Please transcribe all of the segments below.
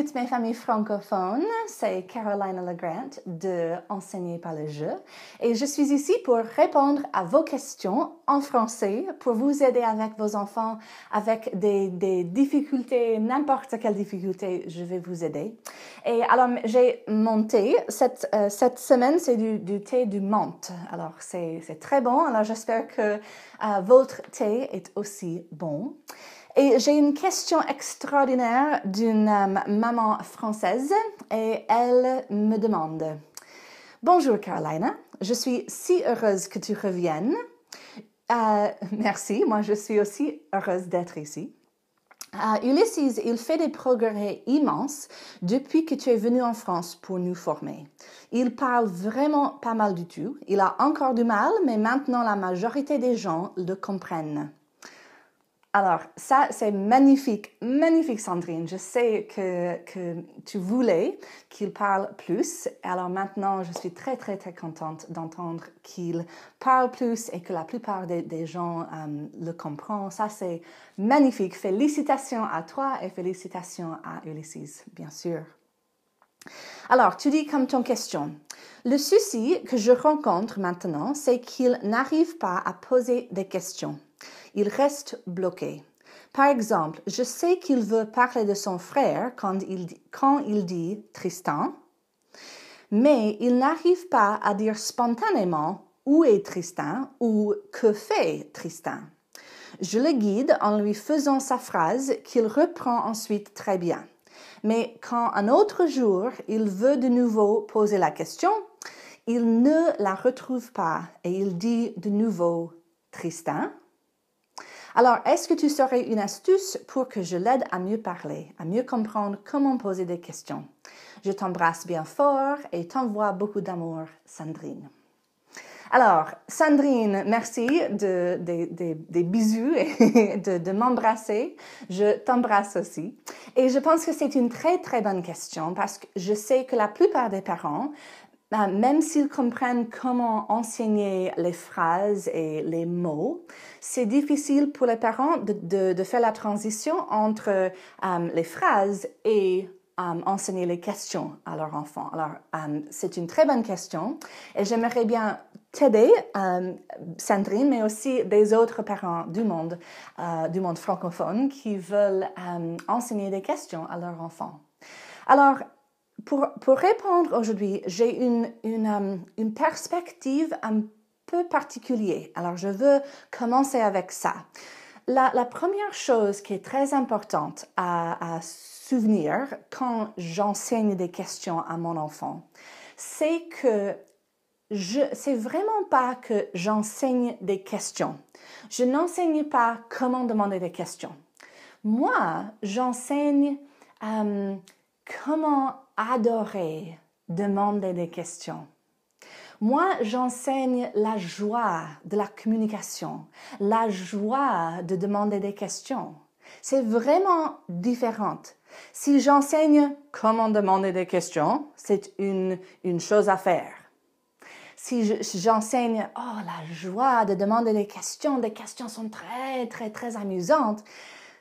toutes mes familles francophones, c'est Carolina Legrand de Enseigner par le jeu et je suis ici pour répondre à vos questions en français pour vous aider avec vos enfants avec des difficultés, n'importe quelle difficulté, je vais vous aider. Et alors, j'ai mon thé, cette semaine, c'est du thé du menthe. Alors, c'est très bon, alors j'espère que votre thé est aussi bon. Et j'ai une question extraordinaire d'une maman française et elle me demande « Bonjour Carolina, je suis si heureuse que tu reviennes. Merci, moi je suis aussi heureuse d'être ici. Ulysses, il fait des progrès immenses depuis que tu es venu en France pour nous former. Il parle vraiment pas mal du tout. Il a encore du mal, mais maintenant la majorité des gens le comprennent. » Alors, ça, c'est magnifique, magnifique Sandrine. Je sais que tu voulais qu'il parle plus. Alors maintenant, je suis très, très, très contente d'entendre qu'il parle plus et que la plupart des gens le comprennent. Ça, c'est magnifique. Félicitations à toi et félicitations à Ulysses, bien sûr. Alors, tu dis comme ton question, le souci que je rencontre maintenant, c'est qu'il n'arrive pas à poser des questions. Il reste bloqué. Par exemple, je sais qu'il veut parler de son frère quand il dit Tristan, mais il n'arrive pas à dire spontanément où est Tristan ou que fait Tristan. Je le guide en lui faisant sa phrase qu'il reprend ensuite très bien. Mais quand un autre jour, il veut de nouveau poser la question, il ne la retrouve pas et il dit de nouveau Tristan. Alors, est-ce que tu saurais une astuce pour que je l'aide à mieux parler, à mieux comprendre comment poser des questions? Je t'embrasse bien fort et t'envoie beaucoup d'amour, Sandrine. Alors, Sandrine, merci des bisous et de m'embrasser. Je t'embrasse aussi. Et je pense que c'est une très, très bonne question parce que je sais que la plupart des parents, même s'ils comprennent comment enseigner les phrases et les mots, c'est difficile pour les parents de faire la transition entre les phrases et enseigner les questions à leurs enfants. Alors, c'est une très bonne question et j'aimerais bien t'aider, Sandrine, mais aussi des autres parents du monde francophone qui veulent enseigner des questions à leurs enfants. Alors, pour répondre aujourd'hui, j'ai une perspective un peu particulière. Alors, je veux commencer avec ça. La première chose qui est très importante à souvenir quand j'enseigne des questions à mon enfant, c'est que c'est vraiment pas que j'enseigne des questions. Je n'enseigne pas comment demander des questions. Moi, j'enseigne comment adorer demander des questions. Moi, j'enseigne la joie de la communication, la joie de demander des questions. C'est vraiment différent. Si j'enseigne comment demander des questions, c'est une chose à faire. Si j'enseigne, la joie de demander des questions sont très, très, très amusantes,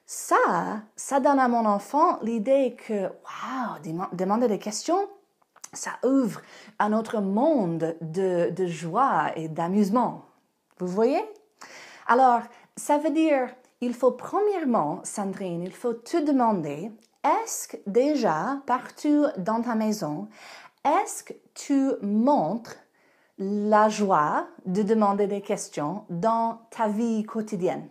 ça donne à mon enfant l'idée que, demander des questions, ça ouvre un autre monde de joie et d'amusement. Vous voyez? Alors, ça veut dire, il faut premièrement, Sandrine, il faut te demander, est-ce que déjà, partout dans ta maison, est-ce que tu montres la joie de demander des questions dans ta vie quotidienne?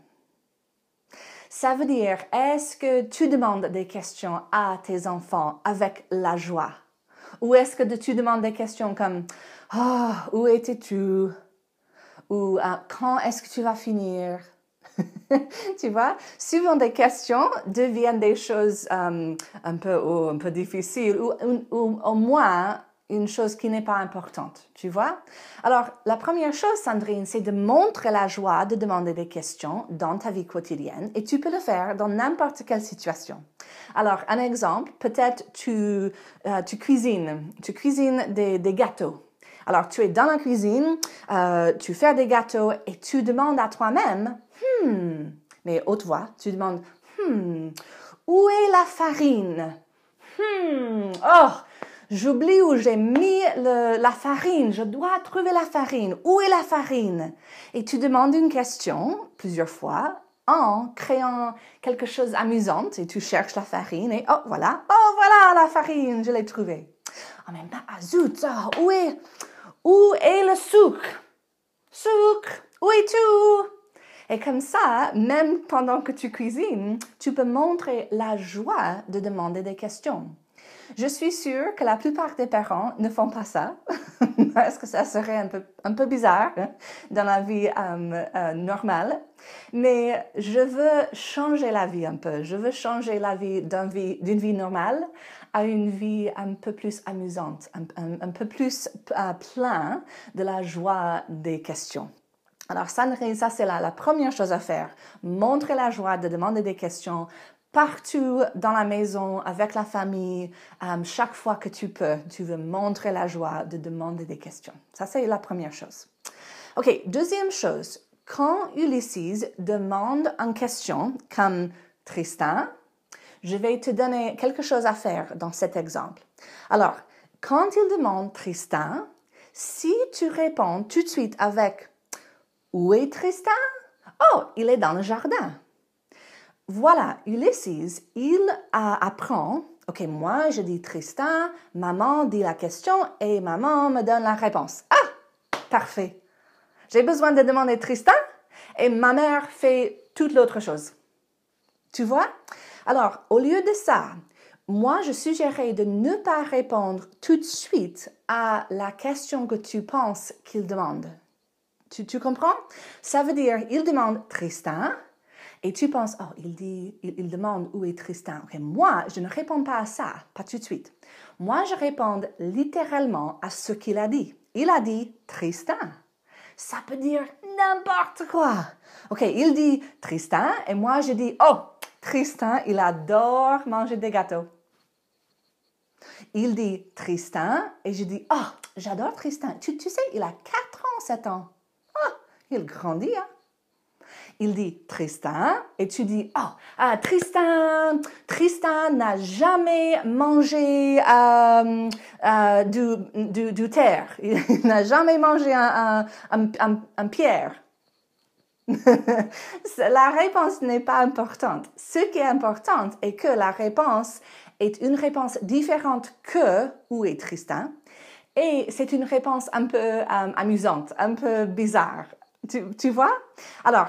Ça veut dire, est-ce que tu demandes des questions à tes enfants avec la joie? Ou est-ce que tu demandes des questions comme « où étais-tu? » Ou « Quand est-ce que tu vas finir? » Tu vois, souvent des questions deviennent des choses un peu difficiles ou au moins une chose qui n'est pas importante, tu vois? Alors, la première chose, Sandrine, c'est de montrer la joie de demander des questions dans ta vie quotidienne et tu peux le faire dans n'importe quelle situation. Alors, un exemple, peut-être tu cuisines des gâteaux. Alors, tu es dans la cuisine, tu fais des gâteaux et tu demandes à toi-même, mais haute voix, tu demandes, où est la farine? Oh, j'oublie où j'ai mis la farine. Je dois trouver la farine. Où est la farine? Et tu demandes une question plusieurs fois en créant quelque chose d'amusant et tu cherches la farine et oh voilà la farine, je l'ai trouvée. Oh mais zut, où est le sucre? Sucre, où es-tu? Et comme ça, même pendant que tu cuisines, tu peux montrer la joie de demander des questions. Je suis sûre que la plupart des parents ne font pas ça, parce que ça serait un peu bizarre dans la vie normale. Mais je veux changer la vie un peu. Je veux changer la vie d'une vie normale à une vie un peu plus amusante, un peu plus plein de la joie des questions. Alors, ça c'est la première chose à faire. Montrer la joie de demander des questions partout dans la maison, avec la famille, chaque fois que tu peux. Tu veux montrer la joie de demander des questions. Ça, c'est la première chose. OK, deuxième chose. Quand Ulysses demande une question comme Tristan, je vais te donner quelque chose à faire dans cet exemple. Alors, quand il demande Tristan, si tu réponds tout de suite avec où est Tristan? Oh, il est dans le jardin. Voilà, Ulysses, il apprend. OK, moi, je dis Tristan, maman dit la question et maman me donne la réponse. Ah, parfait. J'ai besoin de demander Tristan et ma mère fait toute l'autre chose. Tu vois? Alors, au lieu de ça, moi, je suggérais de ne pas répondre tout de suite à la question que tu penses qu'il demande. Tu comprends? Ça veut dire, il demande Tristan et tu penses, oh, il demande où est Tristan. Ok, moi, je ne réponds pas à ça, pas tout de suite. Moi, je réponds littéralement à ce qu'il a dit. Il a dit Tristan. Ça peut dire n'importe quoi. Ok, il dit Tristan et moi, je dis, oh, Tristan, il adore manger des gâteaux. Il dit Tristan et je dis, oh, j'adore Tristan. Tu sais, il a 4 ans, 7 ans. Il grandit, hein? Il dit Tristan et tu dis Tristan n'a jamais mangé du terre. Il n'a jamais mangé un pierre. La réponse n'est pas importante. Ce qui est important est que la réponse est une réponse différente que où est Tristan. Et c'est une réponse un peu amusante, un peu bizarre. Tu vois? Alors,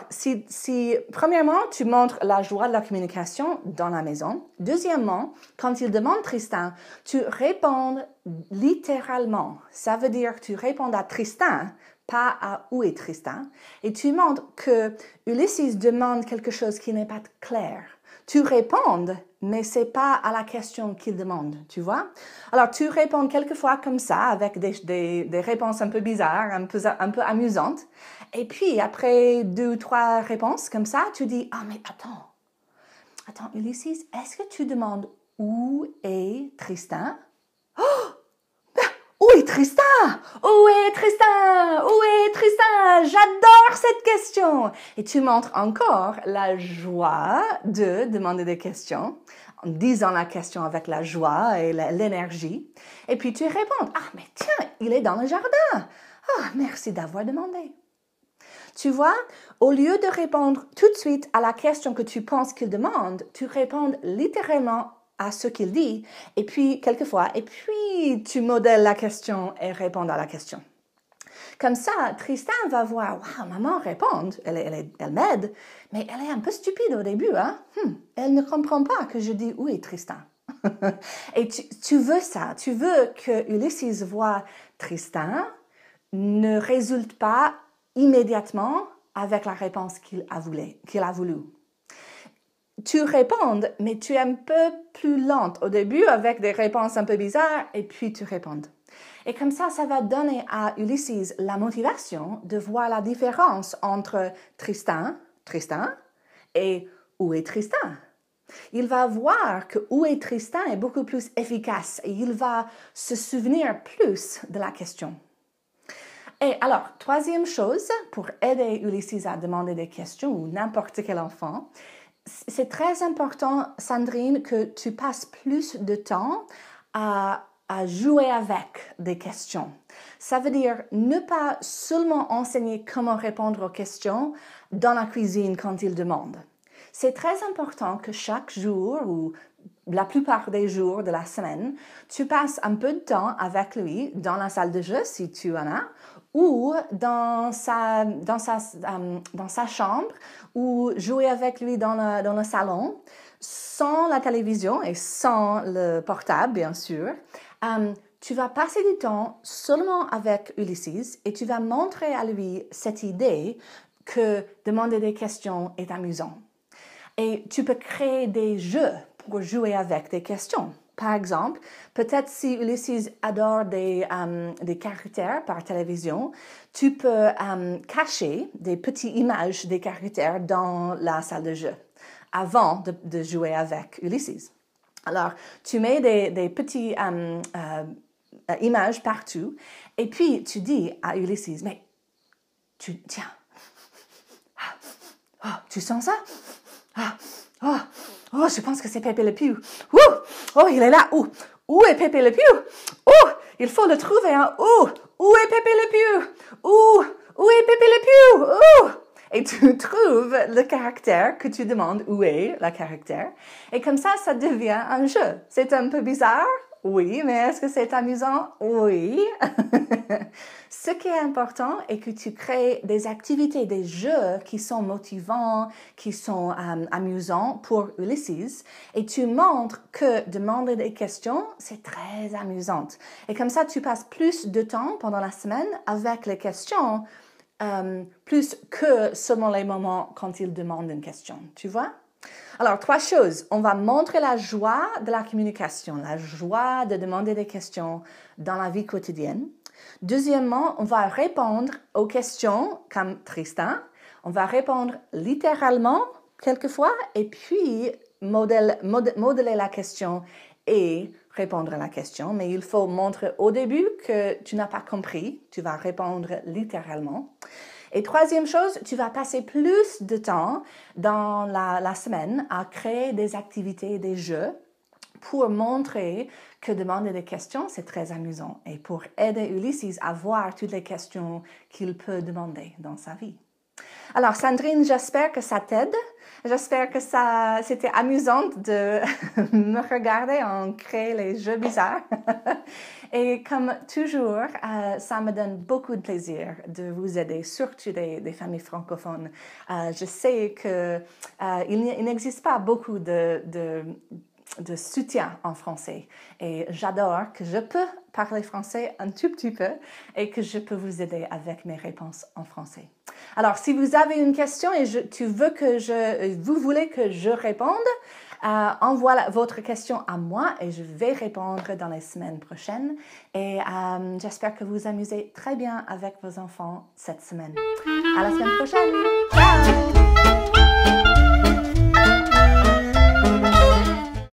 premièrement, tu montres la joie de la communication dans la maison. Deuxièmement, quand il demande Tristan, tu réponds littéralement. Ça veut dire que tu réponds à Tristan, pas à où est Tristan. Et tu montres que Ulysses demande quelque chose qui n'est pas clair. Tu réponds, mais c'est pas à la question qu'il demande, tu vois? Alors, tu réponds quelquefois comme ça, avec des réponses un peu bizarres, un peu amusantes. Et puis, après 2 ou 3 réponses comme ça, tu dis, ah, mais attends, Ulysses, est-ce que tu demandes où est Tristan? Oh! Où est Tristan? Où est Tristan? Où est Tristan? J'adore cette question. Et tu montres encore la joie de demander des questions, en disant la question avec la joie et l'énergie. Et puis tu réponds, ah mais tiens, il est dans le jardin. Ah, merci d'avoir demandé. Tu vois, au lieu de répondre tout de suite à la question que tu penses qu'il demande, tu réponds littéralement à ce qu'il dit, et puis quelquefois, et puis tu modèles la question et réponds à la question. Comme ça, Tristan va voir, waouh, maman répond, elle m'aide, mais elle est un peu stupide au début, hein? Elle ne comprend pas que je dis où est Tristan. Et tu veux ça, tu veux que Ulysses voit Tristan ne résulte pas immédiatement avec la réponse qu'il a voulu. Tu réponds, mais tu es un peu plus lente au début avec des réponses un peu bizarres et puis tu réponds. Et comme ça va donner à Ulysses la motivation de voir la différence entre Tristan et où est Tristan. Il va voir que où est Tristan est beaucoup plus efficace et il va se souvenir plus de la question. Et alors, troisième chose, pour aider Ulysses à demander des questions ou n'importe quel enfant, c'est très important, Sandrine, que tu passes plus de temps à jouer avec des questions. Ça veut dire ne pas seulement enseigner comment répondre aux questions dans la cuisine quand il demande. C'est très important que chaque jour ou la plupart des jours de la semaine, tu passes un peu de temps avec lui dans la salle de jeu si tu en as, ou dans sa chambre, ou jouer avec lui dans le salon, sans la télévision et sans le portable, bien sûr. Tu vas passer du temps seulement avec Ulysses et tu vas montrer à lui cette idée que demander des questions est amusant. Et tu peux créer des jeux pour jouer avec des questions. Par exemple, peut-être si Ulysses adore des caractères par télévision, tu peux cacher des petites images des caractères dans la salle de jeu avant de jouer avec Ulysses. Alors, tu mets des petites images partout et puis tu dis à Ulysses, mais tiens, tu sens ça? Je pense que c'est Pépé le Pew. Il est là. Où est Pépé le Pew? Il faut le trouver. Où est Pépé le Pew? Où est Pépé le Pew? Et tu trouves le caractère que tu demandes où est le caractère. Et comme ça devient un jeu. C'est un peu bizarre. Oui, mais est-ce que c'est amusant? Oui. Ce qui est important est que tu crées des activités, des jeux qui sont motivants, qui sont amusants pour Ulysses et tu montres que demander des questions, c'est très amusant. Et comme ça, tu passes plus de temps pendant la semaine avec les questions, plus que seulement les moments quand il demande une question. Tu vois? Alors, 3 choses. On va montrer la joie de la communication, la joie de demander des questions dans la vie quotidienne. Deuxièmement, on va répondre aux questions comme Tristan. On va répondre littéralement quelquefois et puis modeler la question et répondre à la question. Mais il faut montrer au début que tu n'as pas compris. Tu vas répondre littéralement. Et troisième chose, tu vas passer plus de temps dans la semaine à créer des activités, des jeux pour montrer que demander des questions, c'est très amusant et pour aider Ulysses à voir toutes les questions qu'il peut demander dans sa vie. Alors, Sandrine, j'espère que ça t'aide. J'espère que c'était amusant de me regarder en créer les jeux bizarres. Et comme toujours, ça me donne beaucoup de plaisir de vous aider, surtout des familles francophones. Je sais qu'il n'existe pas beaucoup de soutien en français. Et j'adore que je peux parler français un tout petit peu et que je peux vous aider avec mes réponses en français. Alors, si vous avez une question et vous voulez que je réponde, envoie votre question à moi et je vais répondre dans les semaines prochaines. Et j'espère que vous amusez très bien avec vos enfants cette semaine. À la semaine prochaine. Ciao!